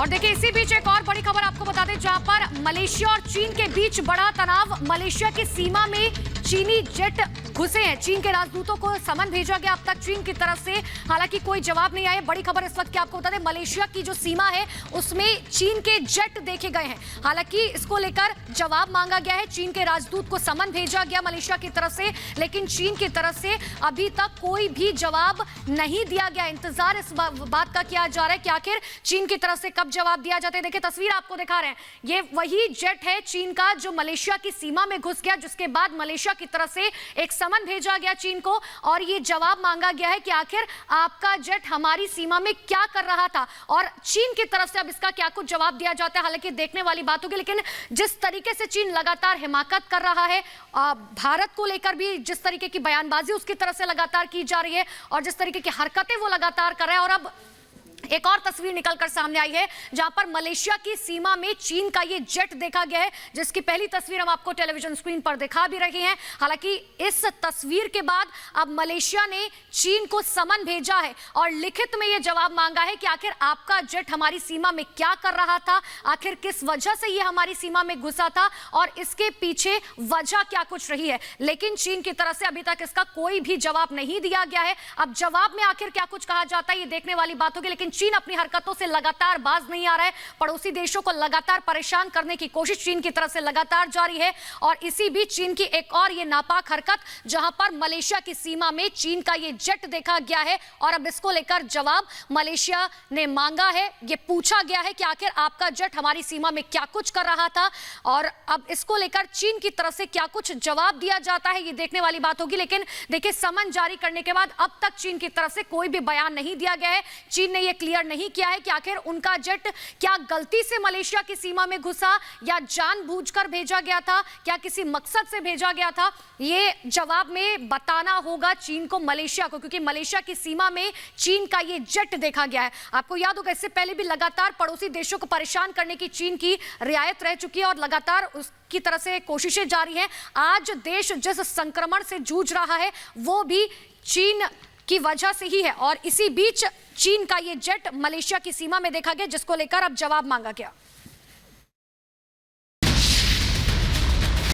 और देखिए इसी बीच एक और बड़ी खबर आपको बता दें, जहां पर मलेशिया और चीन के बीच बढ़ा तनाव। मलेशिया की सीमा में चीनी जेट घुसे हैं। चीन के राजदूतों को समन भेजा गया अब तक चीन की तरफ से, हालांकि कोई जवाब नहीं आया। बड़ी खबर इस वक्त की आपको बता दें, मलेशिया की जो सीमा है उसमें चीन के जेट देखे गए हैं। हालांकि इसको लेकर जवाब मांगा गया है, चीन के राजदूत को समन भेजा गया मलेशिया की तरफ से, लेकिन चीन की तरफ से अभी तक कोई भी जवाब नहीं दिया गया। इंतजार इस बात का किया जा रहा है कि आखिर चीन की तरफ से कब जवाब दिया जाता है। देखिए तस्वीर आपको दिखा रहे हैं, ये वही जेट है चीन का जो मलेशिया की सीमा में घुस गया, जिसके बाद मलेशिया की तरफ से एक समन भेजा गया चीन को और ये जवाब मांगा गया है कि आखिर आपका जेट हमारी सीमा में क्या कर रहा था, और चीन की तरफ से अब इसका क्या कुछ जवाब दिया जाता है हालांकि देखने वाली बात होगी। लेकिन जिस तरीके से चीन लगातार हिमाकत कर रहा है भारत को लेकर भी, जिस तरीके की बयानबाजी उसकी तरफ से लगातार की जा रही है और जिस तरीके की हरकतें वो लगातार कर रहा है, और अब एक और तस्वीर निकलकर सामने आई है जहां पर मलेशिया की सीमा में चीन का ये जेट देखा गया है, जिसकी पहली तस्वीर हम आपको टेलीविजन स्क्रीन पर दिखा भी रहे हैं। हालांकि इस तस्वीर के बाद अब मलेशिया ने चीन को समन भेजा है और लिखित में ये जवाब मांगा है कि आखिर आपका जेट हमारी सीमा में क्या कर रहा था, आखिर किस वजह से ये हमारी सीमा में घुसा था और इसके पीछे वजह क्या कुछ रही है। लेकिन चीन की तरफ से अभी तक इसका कोई भी जवाब नहीं दिया गया है। अब जवाब में आखिर क्या कुछ कहा जाता है ये देखने वाली बात होगी, लेकिन चीन अपनी हरकतों से लगातार बाज नहीं आ रहा है। पड़ोसी देशों को लगातार परेशान करने की कोशिश चीन की तरफ से लगातार जारी है। और इसी बीच चीन की एक और ये नापाक हरकत, जहां पर मलेशिया की सीमा में चीन का ये जेट देखा गया है और अब इसको लेकर जवाब मलेशिया ने मांगा है। ये पूछा गया है कि आखिर आपका जेट हमारी सीमा में क्या कुछ कर रहा था, और अब इसको लेकर चीन की तरफ से क्या कुछ जवाब दिया जाता है ये देखने वाली बात होगी। लेकिन देखिए समन जारी करने के बाद अब तक चीन की तरफ से कोई भी बयान नहीं दिया गया है। चीन ने यह क्लियर नहीं किया है कि आखिर उनका जेट क्या गलती से मलेशिया की सीमा में घुसा या जानबूझकर भेजा गया था, क्या किसी मकसद से भेजा गया था। ये जवाब में बताना होगा चीन को, मलेशिया को, क्योंकि मलेशिया की सीमा में चीन का ये जेट देखा गया है। आपको याद होगा इससे पहले भी लगातार पड़ोसी देशों को परेशान करने की चीन की रियायत रह चुकी है और लगातार उसकी तरफ से कोशिशें जारी हैं। आज देश जिस संक्रमण से जूझ रहा है वो भी चीन की वजह से ही है, और इसी बीच चीन का ये जेट मलेशिया की सीमा में देखा गया, जिसको लेकर अब जवाब मांगा गया।